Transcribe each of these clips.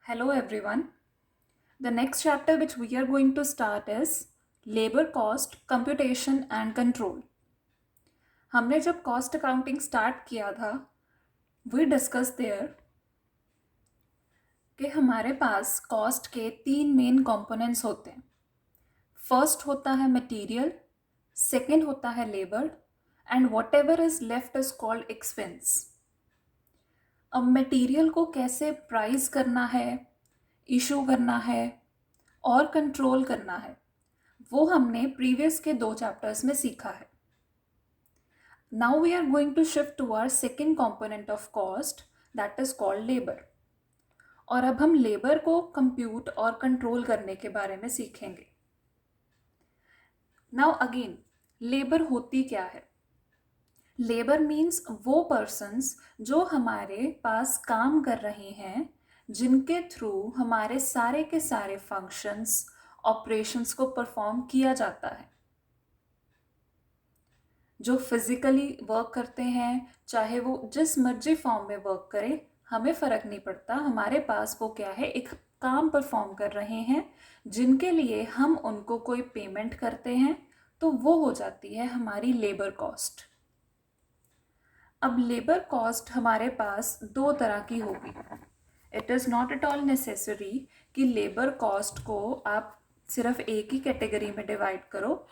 Hello everyone. The next chapter which we are going to start is labor cost, computation and control. हमने जब cost accounting start किया था we discussed there कि हमारे पास cost के तीन मेन कंपोनेंट्स होते हैं. फर्स्ट होता है मटेरियल, सेकंड होता है labour and what ever is left is called expense. अब मटेरियल को कैसे प्राइस करना है, इशू करना है और कंट्रोल करना है वो हमने प्रीवियस के 2 चैप्टर्स में सीखा है. Now we are going to shift to our second component of cost that is called labour. और अब हम लेबर को कंप्यूट और कंट्रोल करने के बारे में सीखेंगे. नाउ अगेन लेबर होती क्या है? लेबर मीन्स वो पर्सन्स जो हमारे पास काम कर रहे हैं, जिनके थ्रू हमारे सारे के सारे फंक्शंस ऑपरेशंस को परफॉर्म किया जाता है. जो फिजिकली वर्क करते हैं, चाहे वो जिस मर्जी फॉर्म में वर्क करे, हमें फ़र्क नहीं पड़ता. हमारे पास वो क्या है, एक काम परफॉर्म कर रहे हैं जिनके लिए हम उनको कोई पेमेंट करते हैं, तो वो हो जाती है हमारी लेबर कॉस्ट. अब लेबर कॉस्ट हमारे पास 2 तरह की होगी. It is not at all necessary कि लेबर कॉस्ट को आप सिर्फ एक ही कैटेगरी में डिवाइड करो.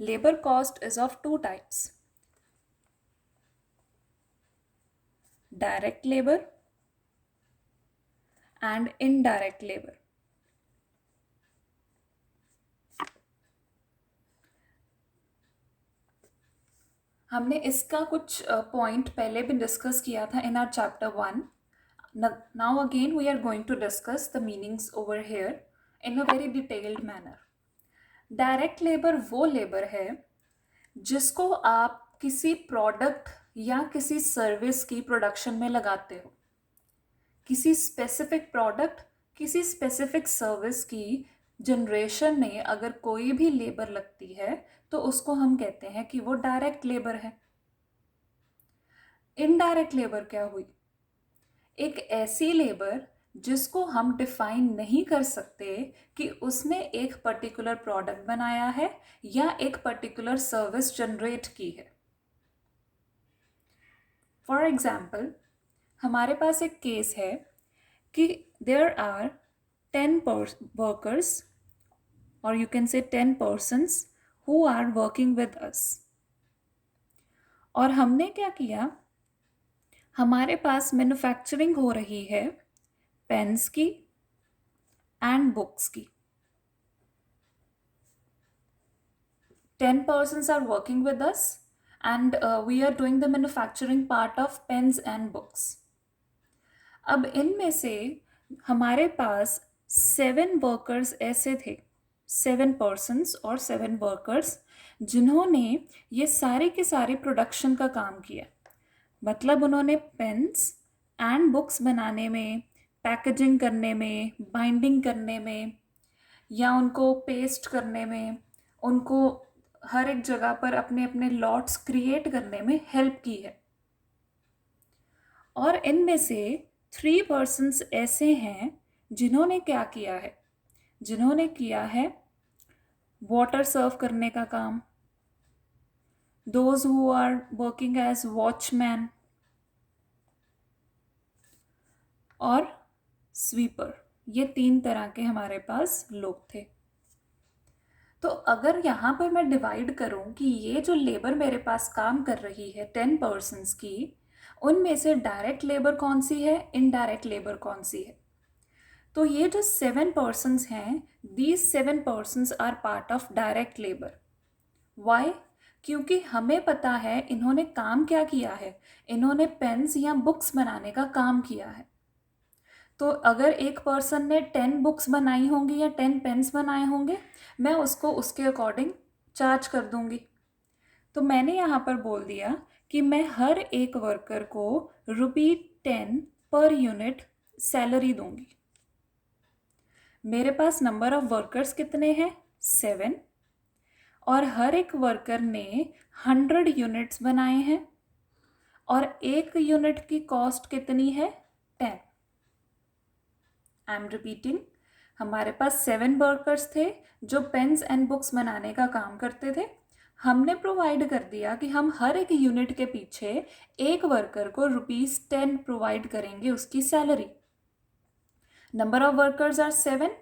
Labour cost is of 2 types, direct labour and indirect labour. हमने इसका कुछ पॉइंट पहले भी डिस्कस किया था in our chapter 1. Now again we are going to discuss the meanings over here in a very detailed manner. Direct labour वो labour है जिसको आप किसी प्रोडक्ट या किसी सर्विस की प्रोडक्शन में लगाते हो. किसी स्पेसिफिक प्रोडक्ट, किसी स्पेसिफिक सर्विस की जनरेशन में अगर कोई भी लेबर लगती है तो उसको हम कहते हैं कि वो डायरेक्ट लेबर है. इनडायरेक्ट लेबर क्या हुई? एक ऐसी लेबर जिसको हम डिफाइन नहीं कर सकते कि उसने एक पर्टिकुलर प्रोडक्ट बनाया है या एक पर्टिकुलर सर्विस जनरेट की है. फॉर एग्जाम्पल, हमारे पास एक केस है कि देयर आर 10 वर्कर्स और you can say 10 persons who are working with us. और हमने क्या किया, हमारे पास मैन्युफैक्चरिंग हो रही है पेन्स की एंड बुक्स की. 10 persons are working with us and we are doing the manufacturing part of pens and books. अब इनमें से हमारे पास 7 वर्कर्स ऐसे थे, 7 persons और 7 वर्कर्स जिन्होंने ये सारे के सारे प्रोडक्शन का काम किया. मतलब उन्होंने पेन्स एंड बुक्स बनाने में, पैकेजिंग करने में, बाइंडिंग करने में या उनको पेस्ट करने में, उनको हर एक जगह पर अपने अपने लॉट्स क्रिएट करने में हेल्प की है. और इनमें से 3 पर्सन्स ऐसे हैं जिन्होंने क्या किया है, जिन्होंने किया है वाटर सर्व करने का काम, those who are working as watchman और स्वीपर. ये 3 तरह के हमारे पास लोग थे. तो अगर यहाँ पर मैं डिवाइड करूँ कि ये जो लेबर मेरे पास काम कर रही है 10 पर्सन्स की, उनमें से डायरेक्ट लेबर कौन सी है, इनडायरेक्ट लेबर कौन सी है, तो ये जो 7 पर्सन्स हैं, these 7 persons are part of direct labour. Why? क्योंकि हमें पता है इन्होंने काम क्या किया है, इन्होंने पेन्स या बुक्स बनाने का काम किया है. तो अगर एक पर्सन ने 10 बुक्स बनाई होंगी या 10 पेन्स बनाए होंगे, मैं उसको उसके अकॉर्डिंग चार्ज कर दूंगी. तो मैंने यहाँ पर बोल दिया कि मैं हर एक वर्कर को ₹10 पर यूनिट सैलरी दूंगी. मेरे पास नंबर ऑफ वर्कर्स कितने हैं? 7. और हर एक वर्कर ने 100 यूनिट्स बनाए हैं और एक यूनिट की कॉस्ट कितनी है? 10. आई एम रिपीटिंग, हमारे पास 7 वर्कर्स थे जो पेन्स एंड बुक्स बनाने का काम करते थे। हमने प्रोवाइड कर दिया कि हम हर एक यूनिट के पीछे एक वर्कर को ₹10 प्रोवाइड करेंगे उसकी salary. Number of workers are 7,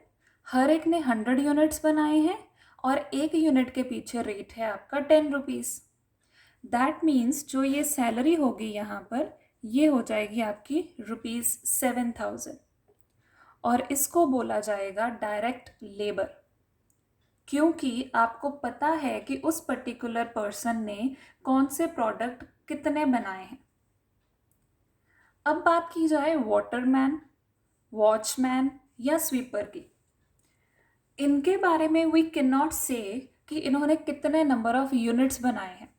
हर एक ने 100 यूनिट्स बनाए हैं और एक यूनिट के पीछे रेट है आपका ₹10। दैट मीन्स जो ये सैलरी होगी यहाँ पर, ये हो जाएगी आपकी ₹7,000 और इसको बोला जाएगा डायरेक्ट लेबर, क्योंकि आपको पता है कि उस पर्टिकुलर पर्सन ने कौन से प्रोडक्ट कितने बनाए हैं। अब बात की जाए वाटरमैन, वॉचमैन या स्वीपर की। इनके बारे में वी कैन नॉट से कि इन्होंने कितने नंबर ऑफ यूनिट्स बनाए हैं,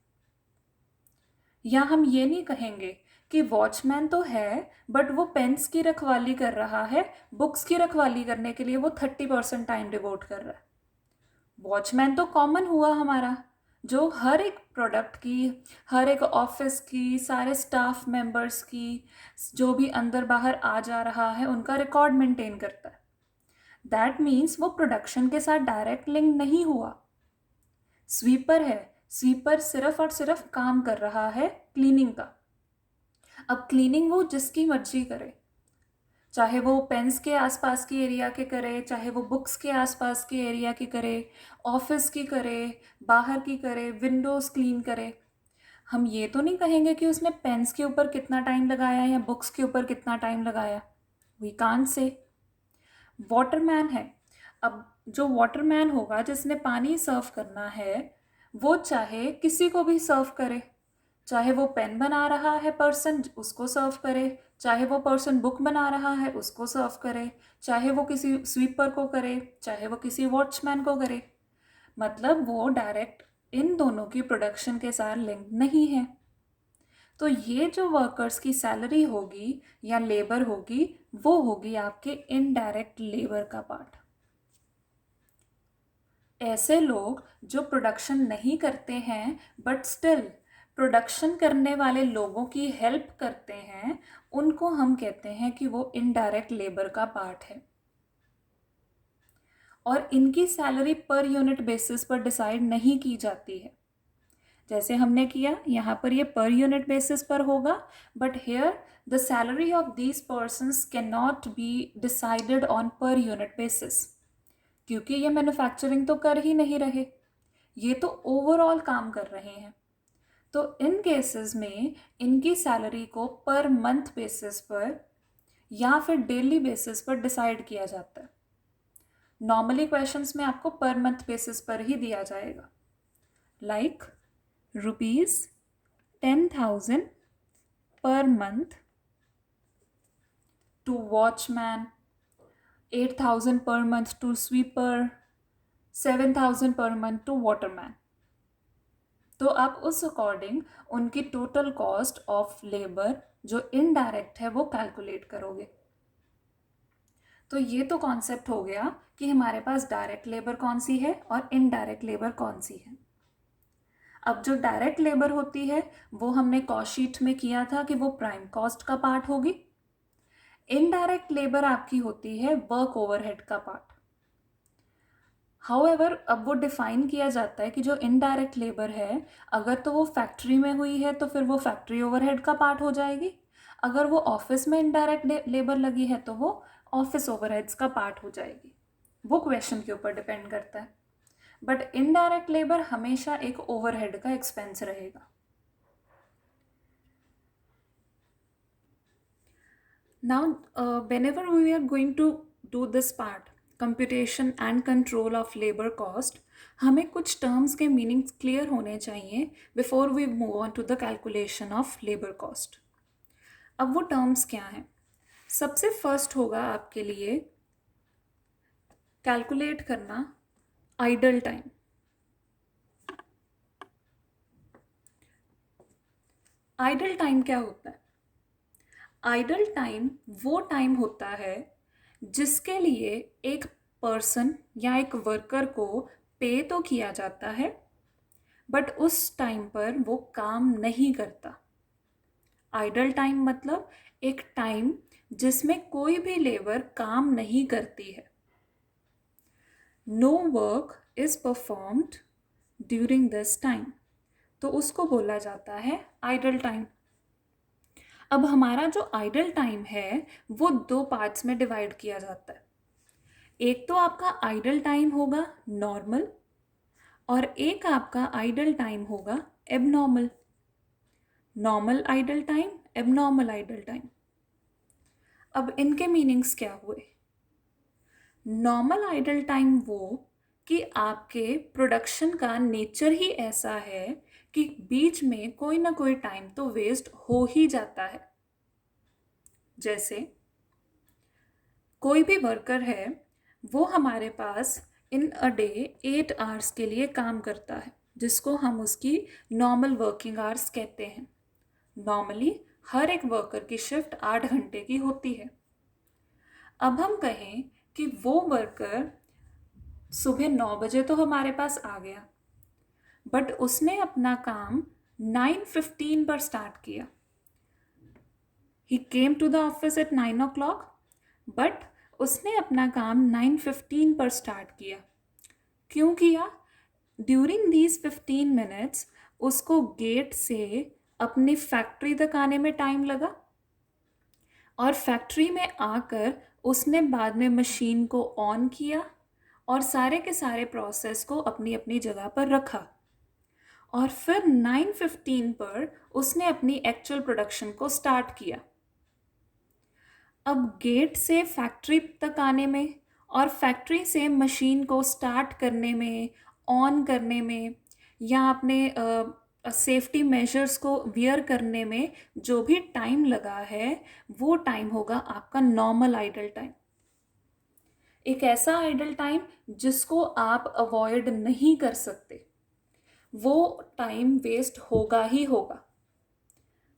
या हम ये नहीं कहेंगे कि वॉचमैन तो है बट वो पेन्स की रखवाली कर रहा है, बुक्स की रखवाली करने के लिए वो 30% टाइम डिवोट कर रहा है। वॉचमैन तो कॉमन हुआ हमारा, जो हर एक प्रोडक्ट की, हर एक ऑफिस की, सारे स्टाफ मेंबर्स की, जो भी अंदर बाहर आ जा रहा है उनका रिकॉर्ड मेंटेन करता है। दैट मीन्स वो प्रोडक्शन के साथ डायरेक्ट लिंक नहीं हुआ। स्वीपर है, स्वीपर सिर्फ और सिर्फ काम कर रहा है क्लीनिंग का। अब क्लीनिंग वो जिसकी मर्जी करे, चाहे वो पेन्स के आसपास की एरिया के करे, चाहे वो बुक्स के आसपास के एरिया की करे, ऑफिस की करे, बाहर की करे, विंडोज़ क्लीन करे। हम ये तो नहीं कहेंगे कि उसने पेन्स के ऊपर कितना टाइम लगाया या बुक्स के ऊपर कितना टाइम लगाया। We can't say. वाटरमैन है, अब जो वाटरमैन होगा जिसने पानी सर्व करना है, वो चाहे किसी को भी सर्व करे, चाहे वो पेन बना रहा है पर्सन उसको सर्व करे, चाहे वो पर्सन बुक बना रहा है उसको सर्व करे, चाहे वो किसी स्वीपर को करे, चाहे वो किसी वॉचमैन को करे। मतलब वो डायरेक्ट इन दोनों की प्रोडक्शन के साथ लिंक नहीं है। तो ये जो वर्कर्स की सैलरी होगी या लेबर होगी, वो होगी आपके इनडायरेक्ट लेबर का पार्ट। ऐसे लोग जो प्रोडक्शन नहीं करते हैं बट स्टिल प्रोडक्शन करने वाले लोगों की हेल्प करते हैं, उनको हम कहते हैं कि वो इनडायरेक्ट लेबर का पार्ट है। और इनकी सैलरी पर यूनिट बेसिस पर डिसाइड नहीं की जाती है, जैसे हमने किया यहाँ पर ये पर यूनिट बेसिस पर होगा, but here the salary of these persons can not be decided on per unit basis, क्योंकि ये मैन्युफैक्चरिंग तो कर ही नहीं रहे, ये तो ओवरऑल काम कर रहे हैं। तो इन केसेस में इनकी सैलरी को पर मंथ बेसिस पर या फिर डेली बेसिस पर डिसाइड किया जाता है। नॉर्मली क्वेश्चंस में आपको पर मंथ बेसिस पर ही दिया जाएगा, like ₹10,000 per month to watchman, 8,000 per month to sweeper, 7,000 per month to waterman। तो आप उस अकॉर्डिंग उनकी टोटल कॉस्ट ऑफ लेबर जो इनडायरेक्ट है वो कैलकुलेट करोगे। तो ये तो कॉन्सेप्ट हो गया कि हमारे पास डायरेक्ट लेबर कौन सी है और इनडायरेक्ट लेबर कौन सी है। अब जो डायरेक्ट लेबर होती है वो हमने कॉस्ट शीट में किया था कि वो प्राइम कॉस्ट का पार्ट होगी। इनडायरेक्ट लेबर आपकी होती है वर्क ओवरहेड का पार्ट। हाउएवर अब वो डिफाइन किया जाता है कि जो इनडायरेक्ट लेबर है, अगर तो वो फैक्ट्री में हुई है तो फिर वो फैक्ट्री ओवरहेड का पार्ट हो जाएगी, अगर वो ऑफिस में इनडायरेक्ट लेबर लगी है तो वो ऑफिस ओवरहेड्स का पार्ट हो जाएगी। वो क्वेश्चन के ऊपर डिपेंड करता है, बट इनडायरेक्ट लेबर हमेशा एक ओवरहेड का एक्सपेंस रहेगा। Now, whenever we are going to do this part, computation and control of labor cost, हमें कुछ टर्म्स के मीनिंग्स क्लियर होने चाहिए before we move on to the calculation of labour cost. अब वो टर्म्स क्या हैं? सबसे फर्स्ट होगा आपके लिए कैलकुलेट करना आइडल टाइम। आइडल टाइम क्या होता है? आइडल टाइम वो टाइम होता है जिसके लिए एक पर्सन या एक वर्कर को पे तो किया जाता है बट उस टाइम पर वो काम नहीं करता। आइडल टाइम मतलब एक टाइम जिसमें कोई भी लेबर काम नहीं करती है। No work is performed during this time, तो उसको बोला जाता है आइडल टाइम। अब हमारा जो आइडल टाइम है वो दो पार्ट्स में डिवाइड किया जाता है। एक तो आपका आइडल टाइम होगा नॉर्मल, और एक आपका आइडल टाइम होगा abnormal. Normal idle time, abnormal idle time. अब इनके मीनिंग्स क्या हुए? नॉर्मल आइडल टाइम वो कि आपके प्रोडक्शन का नेचर ही ऐसा है कि बीच में कोई ना कोई टाइम तो वेस्ट हो ही जाता है। जैसे कोई भी वर्कर है, वो हमारे पास इन अ डे 8 आवर्स के लिए काम करता है, जिसको हम उसकी नॉर्मल वर्किंग आवर्स कहते हैं। नॉर्मली हर एक वर्कर की शिफ्ट 8 घंटे की होती है। अब हम कहें कि वो वर्कर सुबह 9 बजे तो हमारे पास आ गया, बट उसने अपना काम 9:15 पर स्टार्ट किया। He came to the office at 9 o'clock, but उसने अपना काम 9:15 पर स्टार्ट किया। क्यों किया? ड्यूरिंग दीज 15 मिनट्स उसको गेट से अपनी फैक्ट्री तक आने में टाइम लगा, और फैक्ट्री में आकर उसने बाद में मशीन को ऑन किया और सारे के सारे प्रोसेस को अपनी अपनी जगह पर रखा, और फिर 9:15 पर उसने अपनी एक्चुअल प्रोडक्शन को स्टार्ट किया। अब गेट से फैक्ट्री तक आने में और फैक्ट्री से मशीन को स्टार्ट करने में, ऑन करने में, या अपने सेफ्टी मेजर्स को वियर करने में जो भी टाइम लगा है, वो टाइम होगा आपका नॉर्मल आइडल टाइम। एक ऐसा आइडल टाइम जिसको आप अवॉइड नहीं कर सकते, वो टाइम वेस्ट होगा ही होगा।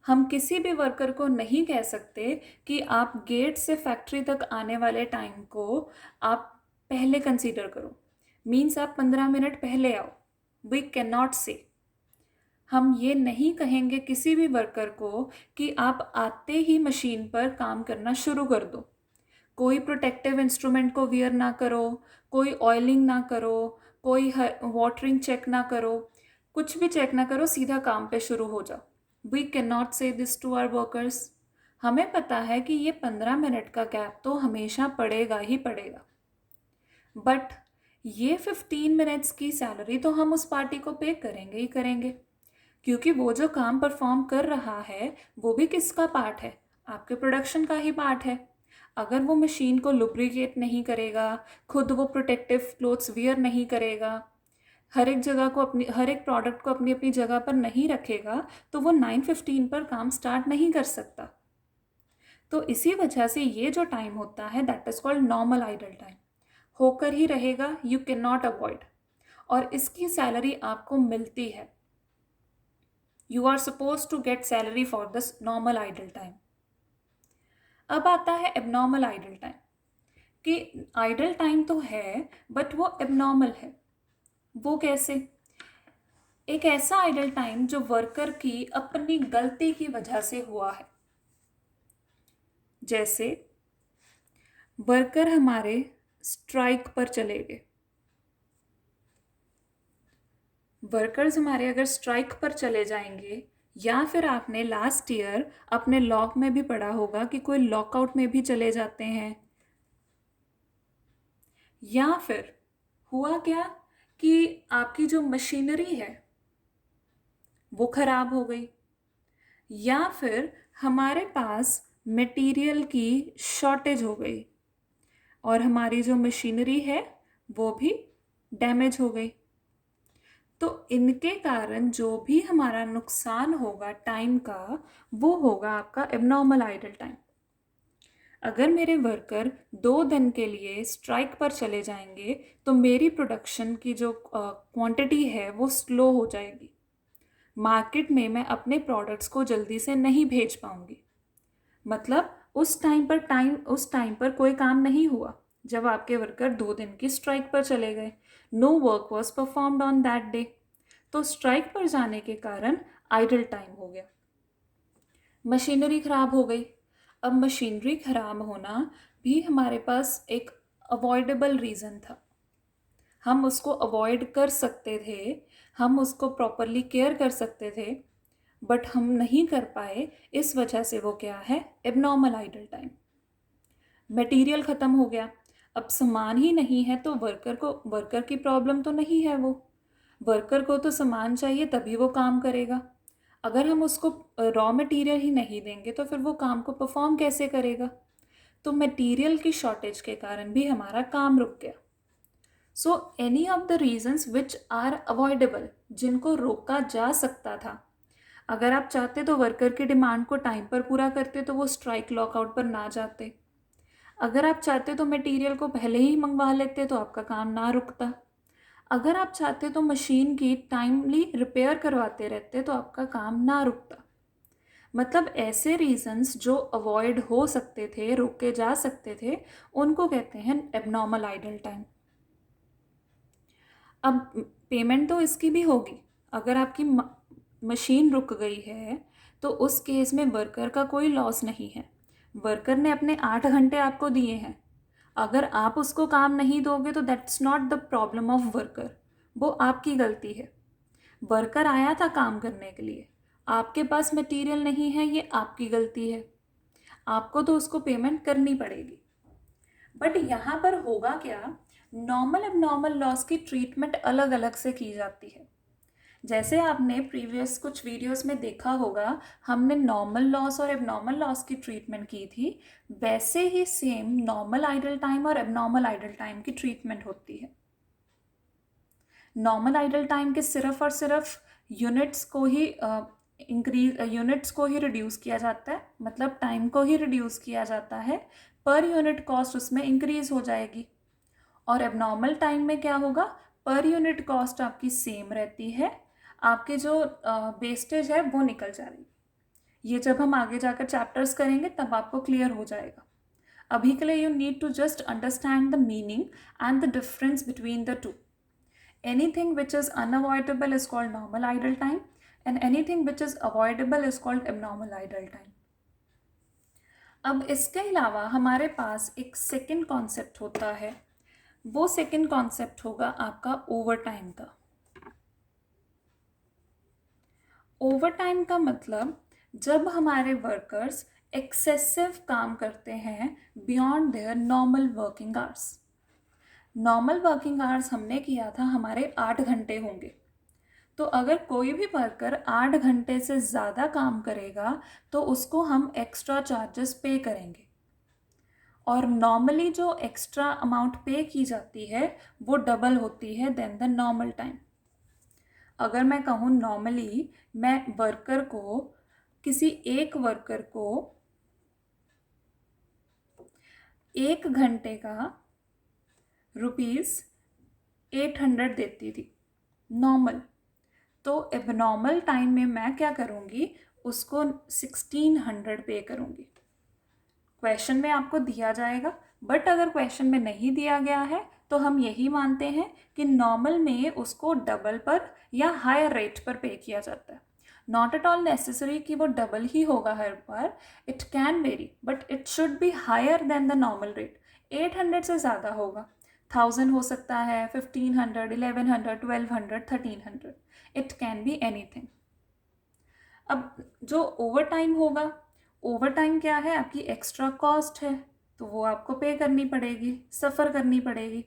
हम किसी भी वर्कर को नहीं कह सकते कि आप गेट से फैक्ट्री तक आने वाले टाइम को आप पहले कंसीडर करो, मीन्स आप 15 मिनट पहले आओ। वी कैन नॉट से। हम ये नहीं कहेंगे किसी भी वर्कर को कि आप आते ही मशीन पर काम करना शुरू कर दो। कोई प्रोटेक्टिव इंस्ट्रूमेंट को वियर ना करो, कोई ऑयलिंग ना करो, कोई वाटरिंग चेक ना करो, कुछ भी चेक ना करो, सीधा काम पे शुरू हो जाओ। वी कैन नॉट से दिस टू आवर वर्कर्स। हमें पता है कि ये 15 मिनट का गैप तो हमेशा पड़ेगा ही पड़ेगा, बट ये 15 मिनट्स की सैलरी तो हम उस पार्टी को पे करेंगे ही करेंगे, क्योंकि वो जो काम परफॉर्म कर रहा है वो भी किसका पार्ट है? आपके प्रोडक्शन का ही पार्ट है। अगर वो मशीन को लुब्रिकेट नहीं करेगा, खुद वो प्रोटेक्टिव क्लोथ्स वियर नहीं करेगा, हर एक जगह को अपनी, हर एक प्रोडक्ट को अपनी अपनी जगह पर नहीं रखेगा, तो वो 9:15 पर काम स्टार्ट नहीं कर सकता। तो इसी वजह से ये जो टाइम होता है that is called normal idle time, होकर ही रहेगा, यू कैन नॉट अवॉइड, और इसकी सैलरी आपको मिलती है। You are suppose to get salary for this normal idle time. अब आता है एबनॉर्मल आइडल टाइम, कि आइडल टाइम तो है बट वो एबनॉर्मल है। वो कैसे? एक ऐसा आइडल टाइम जो वर्कर की अपनी गलती की वजह से हुआ है। जैसे वर्कर हमारे स्ट्राइक पर चले गए। वर्कर्स हमारे अगर स्ट्राइक पर चले जाएंगे, या फिर आपने लास्ट ईयर अपने लॉग में भी पढ़ा होगा कि कोई लॉकआउट में भी चले जाते हैं, या फिर हुआ क्या कि आपकी जो मशीनरी है वो खराब हो गई, या फिर हमारे पास मटेरियल की शॉर्टेज हो गई और हमारी जो मशीनरी है वो भी डैमेज हो गई। तो इनके कारण जो भी हमारा नुकसान होगा टाइम का, वो होगा आपका एबनॉर्मल आइडल टाइम। अगर मेरे वर्कर 2 दिन के लिए स्ट्राइक पर चले जाएंगे तो मेरी प्रोडक्शन की जो क्वांटिटी है वो स्लो हो जाएगी। मार्केट में मैं अपने प्रोडक्ट्स को जल्दी से नहीं भेज पाऊंगी। मतलब उस टाइम पर कोई काम नहीं हुआ जब आपके वर्कर 2 दिन की स्ट्राइक पर चले गए। No work was performed on that day. तो स्ट्राइक पर जाने के कारण आइडल टाइम हो गया, मशीनरी खराब हो गई। अब मशीनरी ख़राब होना भी हमारे पास एक अवॉइडेबल रीज़न था, हम उसको अवॉइड कर सकते थे, हम उसको प्रॉपरली केयर कर सकते थे, बट हम नहीं कर पाए। इस वजह से वो क्या है, एबनॉर्मल आइडल टाइम। मटेरियल ख़त्म हो गया, अब सामान ही नहीं है तो वर्कर की प्रॉब्लम तो नहीं है। वो वर्कर को तो सामान चाहिए तभी वो काम करेगा। अगर हम उसको रॉ मटेरियल ही नहीं देंगे तो फिर वो काम को परफॉर्म कैसे करेगा। तो मटेरियल की शॉर्टेज के कारण भी हमारा काम रुक गया। So any of the reasons which are avoidable, जिनको रोका जा सकता था, अगर आप चाहते तो वर्कर की डिमांड को टाइम पर पूरा करते तो वो स्ट्राइक लॉकआउट पर ना जाते। अगर आप चाहते तो मटेरियल को पहले ही मंगवा लेते तो आपका काम ना रुकता। अगर आप चाहते तो मशीन की टाइमली रिपेयर करवाते रहते तो आपका काम ना रुकता। मतलब ऐसे रीजंस जो अवॉइड हो सकते थे, रोके जा सकते थे, उनको कहते हैं एबनॉर्मल आइडल टाइम। अब पेमेंट तो इसकी भी होगी। अगर आपकी मशीन रुक गई है तो उस केस में वर्कर का कोई लॉस नहीं है। वर्कर ने अपने 8 घंटे आपको दिए हैं, अगर आप उसको काम नहीं दोगे तो that's not the problem of worker, वो आपकी गलती है। वर्कर आया था काम करने के लिए, आपके पास मटेरियल नहीं है, ये आपकी गलती है, आपको तो उसको पेमेंट करनी पड़ेगी। बट यहाँ पर होगा क्या, नॉर्मल एबनॉर्मल लॉस की ट्रीटमेंट अलग अलग से की जाती है। जैसे आपने प्रीवियस कुछ वीडियोस में देखा होगा, हमने नॉर्मल लॉस और एबनॉर्मल लॉस की ट्रीटमेंट की थी, वैसे ही सेम नॉर्मल आइडल टाइम और एबनॉर्मल आइडल टाइम की ट्रीटमेंट होती है। नॉर्मल आइडल टाइम के सिर्फ और सिर्फ यूनिट्स को ही रिड्यूस किया जाता है, मतलब टाइम को ही रिड्यूस किया जाता है, पर यूनिट कॉस्ट उसमें इंक्रीज हो जाएगी। और एबनॉर्मल टाइम में क्या होगा, पर यूनिट कॉस्ट आपकी सेम रहती है, आपके जो वेस्टेज है वो निकल जाएगी। ये जब हम आगे जाकर चैप्टर्स करेंगे तब आपको क्लियर हो जाएगा। अभी के लिए you need to just understand the meaning and the difference between the two. Anything which is unavoidable is called normal idle time and anything which is avoidable is called abnormal idle time. अब इसके अलावा हमारे पास एक second concept होता है, वो second concept होगा आपका ओवर टाइम का। ओवर टाइम का मतलब जब हमारे वर्कर्स एक्सेसिव काम करते हैं beyond their normal working hours. Normal working hours हमने किया था हमारे 8 घंटे होंगे, तो अगर कोई भी वर्कर 8 घंटे से ज़्यादा काम करेगा तो उसको हम एक्स्ट्रा चार्जेस पे करेंगे। और नॉर्मली जो एक्स्ट्रा अमाउंट पे की जाती है वो डबल होती है देन द नॉर्मल टाइम। अगर मैं कहूँ नॉर्मली मैं वर्कर को, किसी एक वर्कर को 1 घंटे का ₹800 देती थी नॉर्मल, तो एबनॉर्मल टाइम में मैं क्या करूँगी, उसको 1600 पे करूँगी। क्वेश्चन में आपको दिया जाएगा, बट अगर क्वेश्चन में नहीं दिया गया है तो हम यही मानते हैं कि नॉर्मल में उसको डबल पर या हायर रेट पर पे किया जाता है। नॉट एट ऑल नेसेसरी कि वो डबल ही होगा हर बार, it can vary, but it should be higher than the normal rate. 800 से ज़्यादा होगा, 1000 हो सकता है, 1500, 1100, 1200, 1300, इट कैन बी एनीथिंग। अब जो ओवर टाइम होगा, ओवर टाइम क्या है, आपकी एक्स्ट्रा कॉस्ट है तो वो आपको पे करनी पड़ेगी, सफ़र करनी पड़ेगी।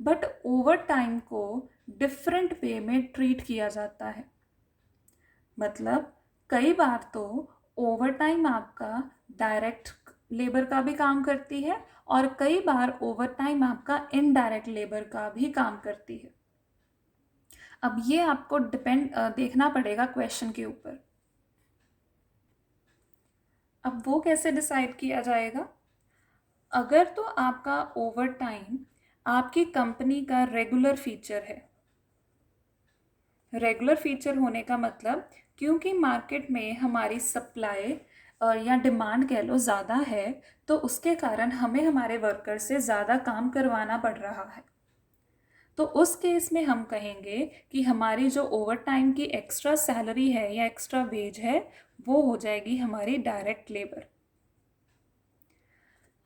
बट ओवर टाइम को डिफरेंट वे में ट्रीट किया जाता है। मतलब कई बार तो ओवर टाइम आपका डायरेक्ट लेबर का भी काम करती है और कई बार ओवर टाइम आपका इनडायरेक्ट लेबर का भी काम करती है। अब ये आपको देखना पड़ेगा क्वेश्चन के ऊपर। अब वो कैसे डिसाइड किया जाएगा, अगर तो आपका ओवर टाइम आपकी कंपनी का रेगुलर फीचर है। रेगुलर फीचर होने का मतलब क्योंकि मार्केट में हमारी सप्लाई या डिमांड कह लो ज़्यादा है, तो उसके कारण हमें हमारे वर्कर से ज़्यादा काम करवाना पड़ रहा है। तो उस केस में हम कहेंगे कि हमारी जो ओवर टाइम की एक्स्ट्रा सैलरी है या एक्स्ट्रा वेज है वो हो जाएगी हमारी direct labour.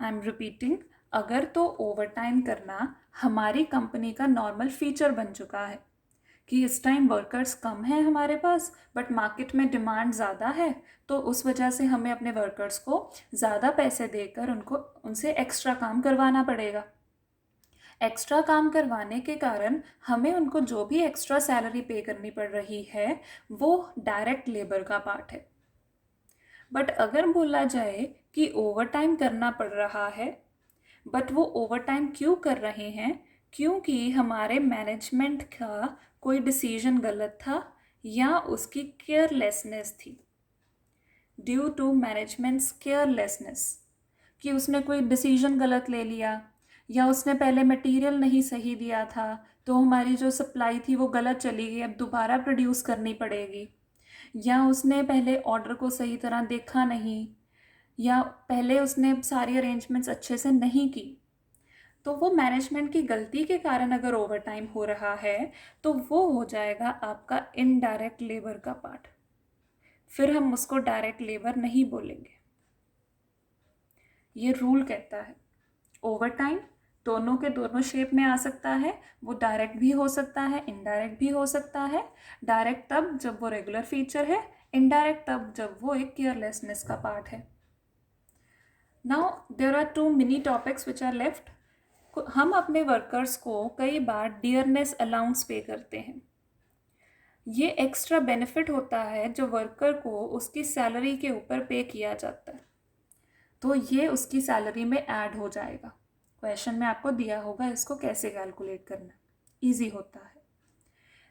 I am repeating, अगर तो ओवर टाइम करना हमारी कंपनी का नॉर्मल फीचर बन चुका है कि इस टाइम वर्कर्स कम हैं हमारे पास बट मार्केट में डिमांड ज़्यादा है, तो उस वजह से हमें अपने वर्कर्स को ज़्यादा पैसे देकर उनसे एक्स्ट्रा काम करवाना पड़ेगा। एक्स्ट्रा काम करवाने के कारण हमें उनको जो भी एक्स्ट्रा सैलरी पे करनी पड़ रही है वो डायरेक्ट लेबर का पार्ट है। बट अगर बोला जाए कि ओवर टाइम करना पड़ रहा है, बट वो ओवर टाइम क्यों कर रहे हैं? क्योंकि हमारे मैनेजमेंट का कोई डिसीजन गलत था या उसकी केयरलेसनेस थी। ड्यू टू मैनेजमेंट्स केयरलेसनेस, कि उसने कोई डिसीजन गलत ले लिया या उसने पहले मटेरियल नहीं सही दिया था, तो हमारी जो सप्लाई थी वो गलत चली गई, अब दोबारा प्रोड्यूस करनी पड़ेगी। या उसने पहले ऑर्डर को सही तरह देखा नहीं, या पहले उसने सारी अरेंजमेंट्स अच्छे से नहीं की। तो वो मैनेजमेंट की गलती के कारण अगर ओवर टाइम हो रहा है तो वो हो जाएगा आपका इनडायरेक्ट लेबर का पार्ट। फिर हम उसको डायरेक्ट लेबर नहीं बोलेंगे। ये रूल कहता है ओवर टाइम दोनों के दोनों शेप में आ सकता है। वो डायरेक्ट भी हो सकता है, इनडायरेक्ट भी हो सकता है। डायरेक्ट तब जब वो रेगुलर फीचर है, इनडायरेक्ट तब जब वो एक केयरलेसनेस का पार्ट है। Now there are 2 mini topics which are left. हम अपने वर्कर्स को कई बार डियरनेस अलाउंस पे करते हैं। ये एक्स्ट्रा बेनिफिट होता है जो वर्कर को उसकी सैलरी के ऊपर पे किया जाता है, तो ये उसकी सैलरी में ऐड हो जाएगा। क्वेश्चन में आपको दिया होगा इसको कैसे कैलकुलेट करना, इजी होता है।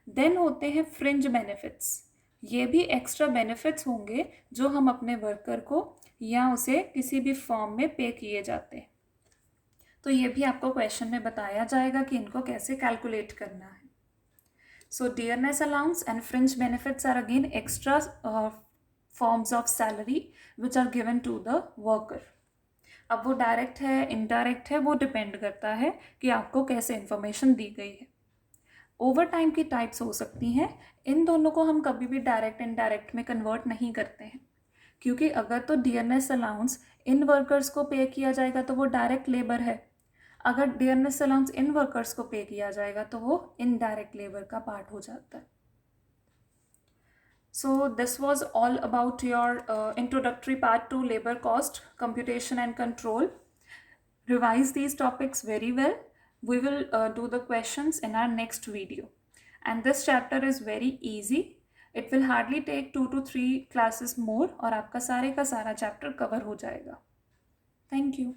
देन होते हैं फ्रिंज बेनिफिट्स। ये भी एक्स्ट्रा बेनिफिट्स होंगे जो हम अपने वर्कर को या उसे किसी भी फॉर्म में पे किए जाते हैं, तो ये भी आपको क्वेश्चन में बताया जाएगा कि इनको कैसे कैलकुलेट करना है। So dearness allowance and fringe benefits are again extra forms of salary which are given to the worker. अब वो डायरेक्ट है इनडायरेक्ट है वो डिपेंड करता है कि आपको कैसे इन्फॉर्मेशन दी गई है। ओवर टाइम की टाइप्स हो सकती हैं, इन दोनों को हम कभी भी डायरेक्ट इनडायरेक्ट में कन्वर्ट नहीं करते हैं, क्योंकि अगर तो डियरनेस अलाउंस इन वर्कर्स को पे किया जाएगा तो वो डायरेक्ट लेबर है, अगर डियरनेस अलाउंस इन वर्कर्स को पे किया जाएगा तो वो इनडायरेक्ट लेबर का पार्ट हो जाता है। So this was all about your introductory part to labor cost, computation and control. Revise these topics very well. We will do the questions in our next video. And this chapter is very easy. It will hardly take 2 to 3 classes more और आपका सारे का सारा chapter cover हो जाएगा. Thank you.